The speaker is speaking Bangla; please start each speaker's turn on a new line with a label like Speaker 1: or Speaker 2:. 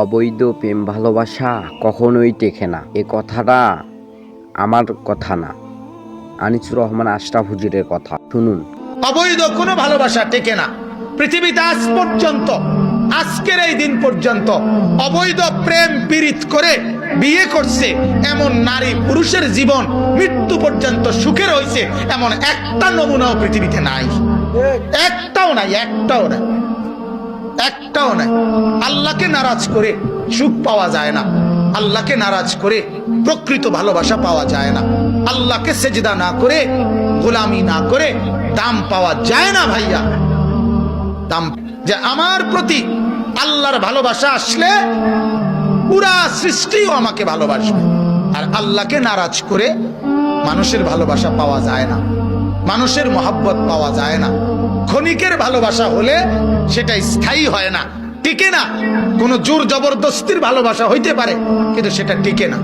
Speaker 1: অবৈধ প্রেম ভালোবাসা কখনোই টেকে না। এ কথাটা আমার কথা না, আনিসুর রহমান আশরাফ হুজুরের কথা। শুনুন।
Speaker 2: অবৈধ কোনো ভালোবাসা টেকে না। পৃথিবীতে আজ পর্যন্ত, আজকের এই দিন পর্যন্ত অবৈধ প্রেম পীড়িত করে বিয়ে করছে এমন নারী পুরুষের জীবন মৃত্যু পর্যন্ত সুখের হয়েছে এমন একটা নমুনাও পৃথিবীতে নাই। একটাও নাই, একটাও নাই, একটাও নাই। আল্লাহকে নারাজ করে সুখ পাওয়া যায় না। আল্লাহকে নারাজ করে প্রকৃত ভালোবাসা পাওয়া যায় না। আল্লাহকে সেজদা না করে, গোলামি না করে দাম পাওয়া যায় না ভাইয়া। দাম যে আমার প্রতি আল্লাহর ভালোবাসা আসলে পুরা সৃষ্টিও আমাকে ভালোবাসবে। আর আল্লাহকে নারাজ করে মানুষের ভালোবাসা পাওয়া যায় না, মানুষের মহব্বত পাওয়া যায় না। ক্ষণিকের ভালোবাসা হলে সেটা স্থায়ী হয় না, টিকে না। কোনো জোর জবরদস্তির ভালোবাসা হইতে পারে কিন্তু সেটা টিকে না।